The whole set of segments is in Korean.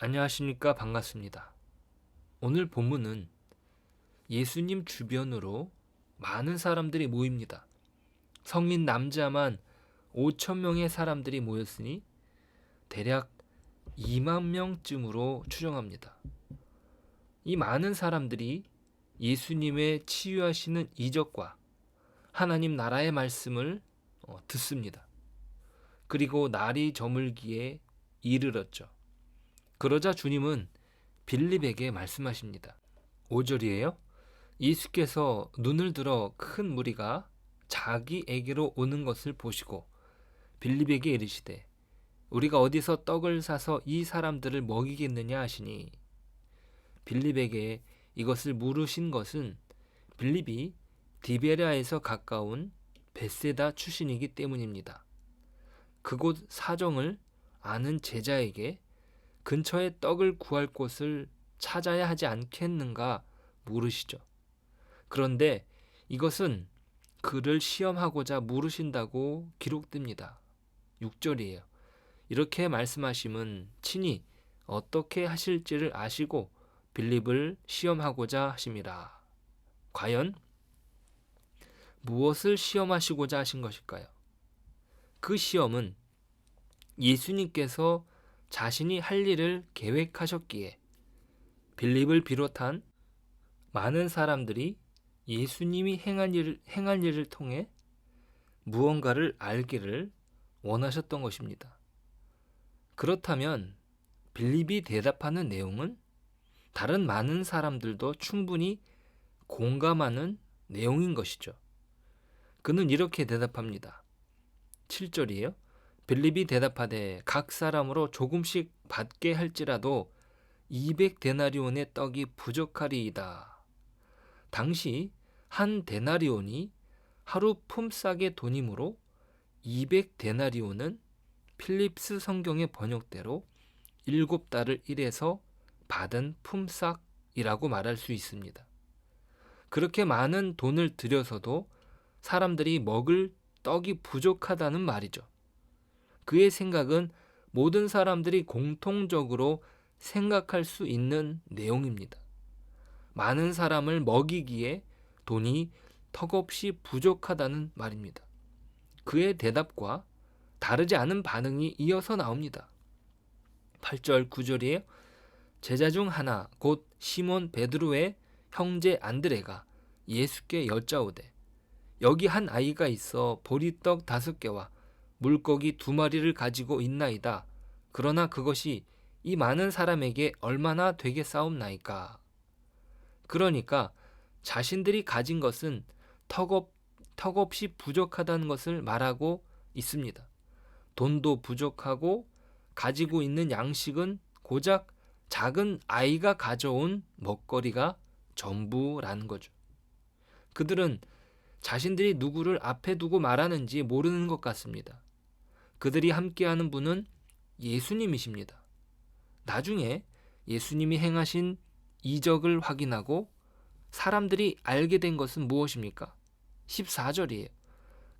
안녕하십니까. 반갑습니다. 오늘 본문은 예수님 주변으로 많은 사람들이 모입니다. 성인 남자만 5천 명의 사람들이 모였으니 대략 2만 명쯤으로 추정합니다. 이 많은 사람들이 예수님의 치유하시는 이적과 하나님 나라의 말씀을 듣습니다. 그리고 날이 저물기에 이르렀죠. 그러자 주님은 빌립에게 말씀하십니다. 5절이에요. 예수께서 눈을 들어 큰 무리가 자기에게로 오는 것을 보시고 빌립에게 이르시되 우리가 어디서 떡을 사서 이 사람들을 먹이겠느냐 하시니, 빌립에게 이것을 물으신 것은 빌립이 디베랴에서 가까운 벳세다 출신이기 때문입니다. 그곳 사정을 아는 제자에게 근처에 떡을 구할 곳을 찾아야 하지 않겠는가 물으시죠. 그런데 이것은 그를 시험하고자 물으신다고 기록됩니다. 6절이에요. 이렇게 말씀하심은 친히 어떻게 하실지를 아시고 빌립을 시험하고자 하심이라. 과연 무엇을 시험하시고자 하신 것일까요? 그 시험은 예수님께서 자신이 할 일을 계획하셨기에 빌립을 비롯한 많은 사람들이 예수님이 행할 일을 통해 무언가를 알기를 원하셨던 것입니다. 그렇다면 빌립이 대답하는 내용은 다른 많은 사람들도 충분히 공감하는 내용인 것이죠. 그는 이렇게 대답합니다. 7절이에요. 빌립이 대답하되 각 사람으로 조금씩 받게 할지라도 200데나리온의 떡이 부족하리이다. 당시 한 데나리온이 하루 품삯의 돈이므로 200데나리온은 필립스 성경의 번역대로 7달을 일해서 받은 품삯이라고 말할 수 있습니다. 그렇게 많은 돈을 들여서도 사람들이 먹을 떡이 부족하다는 말이죠. 그의 생각은 모든 사람들이 공통적으로 생각할 수 있는 내용입니다. 많은 사람을 먹이기에 돈이 턱없이 부족하다는 말입니다. 그의 대답과 다르지 않은 반응이 이어서 나옵니다. 8절 9절이에요. 제자 중 하나 곧 시몬 베드로의 형제 안드레가 예수께 여짜오되 여기 한 아이가 있어 보리떡 5개와 물고기 2마리를 가지고 있나이다. 그러나 그것이 이 많은 사람에게 얼마나 되겠사옵나이까. 그러니까 자신들이 가진 것은 턱없이 부족하다는 것을 말하고 있습니다. 돈도 부족하고 가지고 있는 양식은 고작 작은 아이가 가져온 먹거리가 전부라는 거죠. 그들은 자신들이 누구를 앞에 두고 말하는지 모르는 것 같습니다. 그들이 함께하는 분은 예수님이십니다. 나중에 예수님이 행하신 이적을 확인하고 사람들이 알게 된 것은 무엇입니까? 14절이에요.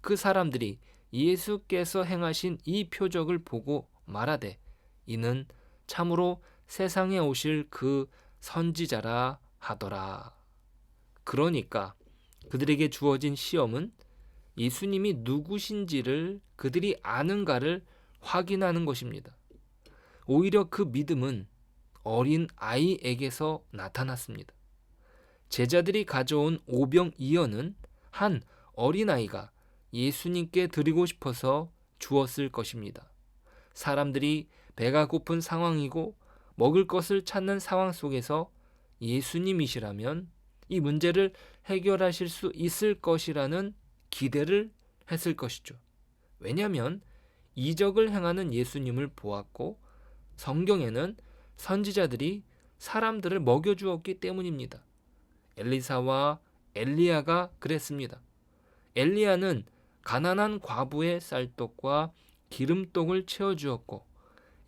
그 사람들이 예수께서 행하신 이 표적을 보고 말하되 이는 참으로 세상에 오실 그 선지자라 하더라. 그러니까 그들에게 주어진 시험은 예수님이 누구신지를 그들이 아는가를 확인하는 것입니다. 오히려 그 믿음은 어린 아이에게서 나타났습니다. 제자들이 가져온 오병이어는 한 어린아이가 예수님께 드리고 싶어서 주었을 것입니다. 사람들이 배가 고픈 상황이고 먹을 것을 찾는 상황 속에서 예수님이시라면 이 문제를 해결하실 수 있을 것이라는 기대를 했을 것이죠. 왜냐하면 이적을 행하는 예수님을 보았고 성경에는 선지자들이 사람들을 먹여주었기 때문입니다. 엘리사와 엘리야가 그랬습니다. 엘리야는 가난한 과부의 쌀떡과 기름떡을 채워주었고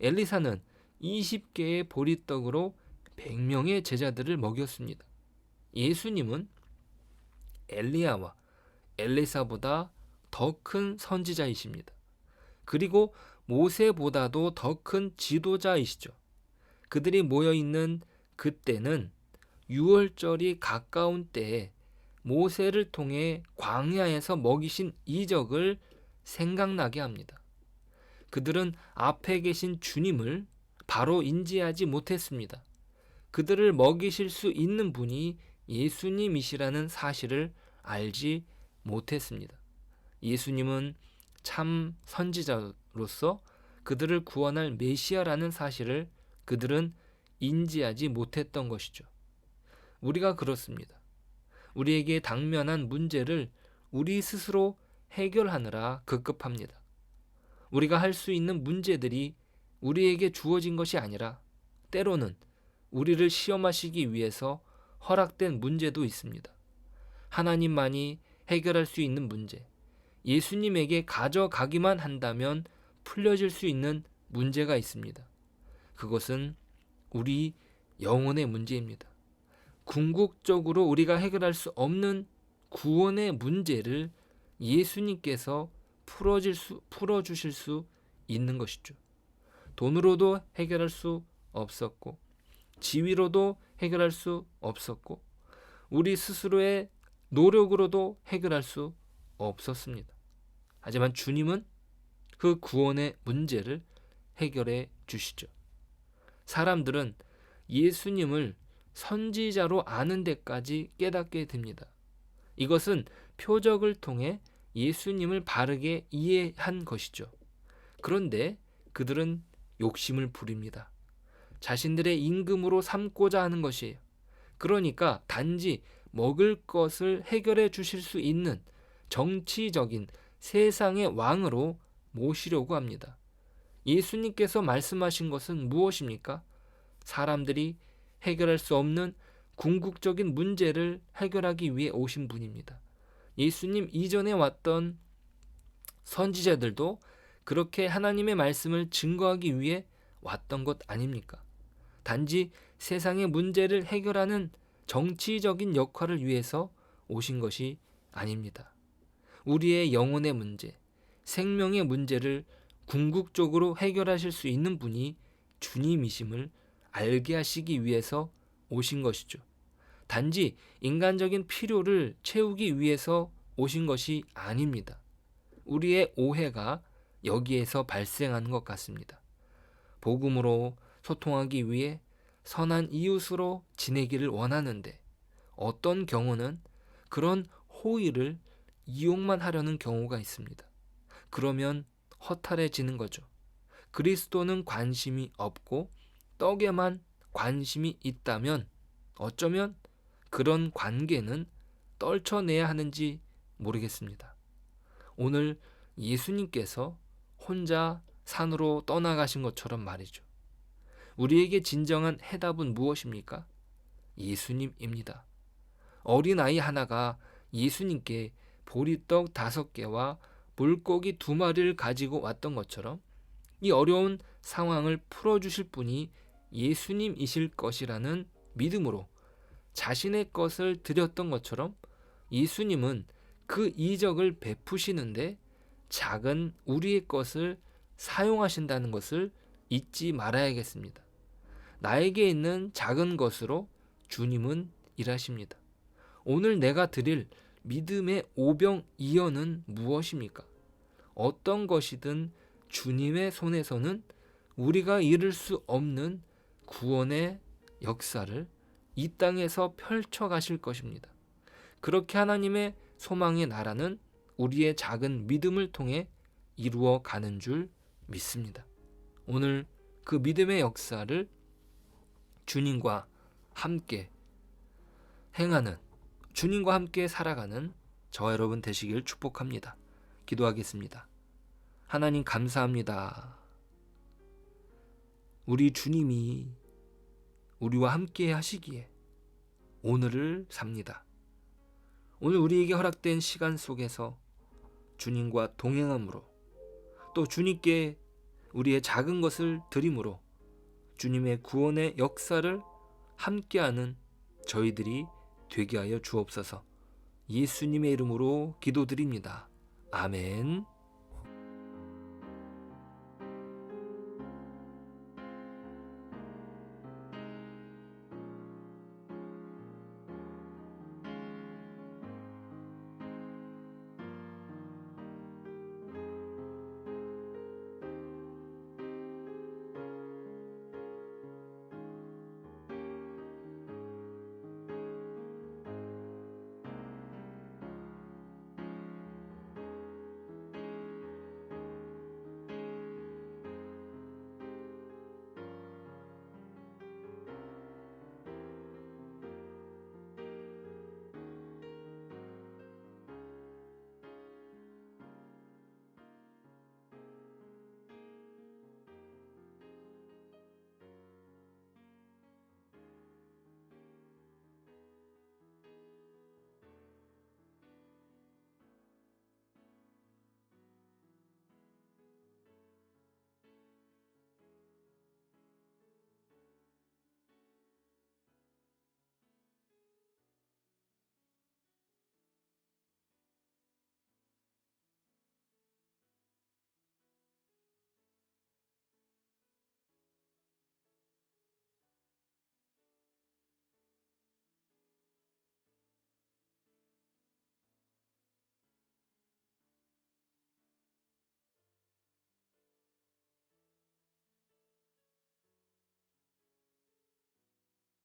엘리사는 20개의 보리떡으로 100명의 제자들을 먹였습니다. 예수님은 엘리야와 엘리사보다 더 큰 선지자이십니다. 그리고 모세보다도 더 큰 지도자이시죠. 그들이 모여있는 그때는 유월절이 가까운 때에 모세를 통해 광야에서 먹이신 이적을 생각나게 합니다. 그들은 앞에 계신 주님을 바로 인지하지 못했습니다. 그들을 먹이실 수 있는 분이 예수님이시라는 사실을 알지 못했습니다. 예수님은 참 선지자로서 그들을 구원할 메시아라는 사실을 그들은 인지하지 못했던 것이죠. 우리가 그렇습니다. 우리에게 당면한 문제를 우리 스스로 해결하느라 급급합니다. 우리가 할 수 있는 문제들이 우리에게 주어진 것이 아니라 때로는 우리를 시험하시기 위해서 허락된 문제도 있습니다. 하나님만이 해결할 수 있는 문제, 예수님에게 가져가기만 한다면 풀려질 수 있는 문제가 있습니다. 그것은 우리 영혼의 문제입니다. 궁극적으로 우리가 해결할 수 없는 구원의 문제를 예수님께서 풀어주실 수 있는 것이죠. 돈으로도 해결할 수 없었고, 지위로도 해결할 수 없었고, 우리 스스로의 노력으로도 해결할 수 없었습니다. 하지만 주님은 그 구원의 문제를 해결해 주시죠. 사람들은 예수님을 선지자로 아는 데까지 깨닫게 됩니다. 이것은 표적을 통해 예수님을 바르게 이해한 것이죠. 그런데 그들은 욕심을 부립니다. 자신들의 임금으로 삼고자 하는 것이에요. 그러니까 단지 먹을 것을 해결해 주실 수 있는 정치적인 세상의 왕으로 모시려고 합니다. 예수님께서 말씀하신 것은 무엇입니까? 사람들이 해결할 수 없는 궁극적인 문제를 해결하기 위해 오신 분입니다. 예수님 이전에 왔던 선지자들도 그렇게 하나님의 말씀을 증거하기 위해 왔던 것 아닙니까? 단지 세상의 문제를 해결하는 정치적인 역할을 위해서 오신 것이 아닙니다. 우리의 영혼의 문제, 생명의 문제를 궁극적으로 해결하실 수 있는 분이 주님이심을 알게 하시기 위해서 오신 것이죠. 단지 인간적인 필요를 채우기 위해서 오신 것이 아닙니다. 우리의 오해가 여기에서 발생하는 것 같습니다. 복음으로 소통하기 위해 선한 이웃으로 지내기를 원하는데 어떤 경우는 그런 호의를 이용만 하려는 경우가 있습니다. 그러면 허탈해지는 거죠. 그리스도는 관심이 없고 떡에만 관심이 있다면 어쩌면 그런 관계는 떨쳐내야 하는지 모르겠습니다. 오늘 예수님께서 혼자 산으로 떠나가신 것처럼 말이죠. 우리에게 진정한 해답은 무엇입니까? 예수님입니다. 어린아이 하나가 예수님께 보리떡 5개와 물고기 2마리를 가지고 왔던 것처럼 이 어려운 상황을 풀어주실 분이 예수님이실 것이라는 믿음으로 자신의 것을 드렸던 것처럼 예수님은 그 이적을 베푸시는데 작은 우리의 것을 사용하신다는 것을 잊지 말아야겠습니다. 나에게 있는 작은 것으로 주님은 일하십니다. 오늘 내가 드릴 믿음의 오병이어는 무엇입니까? 어떤 것이든 주님의 손에서는 우리가 이룰 수 없는 구원의 역사를 이 땅에서 펼쳐 가실 것입니다. 그렇게 하나님의 소망의 나라는 우리의 작은 믿음을 통해 이루어 가는 줄 믿습니다. 오늘 그 믿음의 역사를 주님과 함께 행하는, 주님과 함께 살아가는 저와 여러분 되시길 축복합니다. 기도하겠습니다. 하나님 감사합니다. 우리 주님이 우리와 함께 하시기에 오늘을 삽니다. 오늘 우리에게 허락된 시간 속에서 주님과 동행함으로 또 주님께 우리의 작은 것을 드림으로 주님의 구원의 역사를 함께하는 저희들이 되게 하여 주옵소서. 예수님의 이름으로 기도드립니다. 아멘.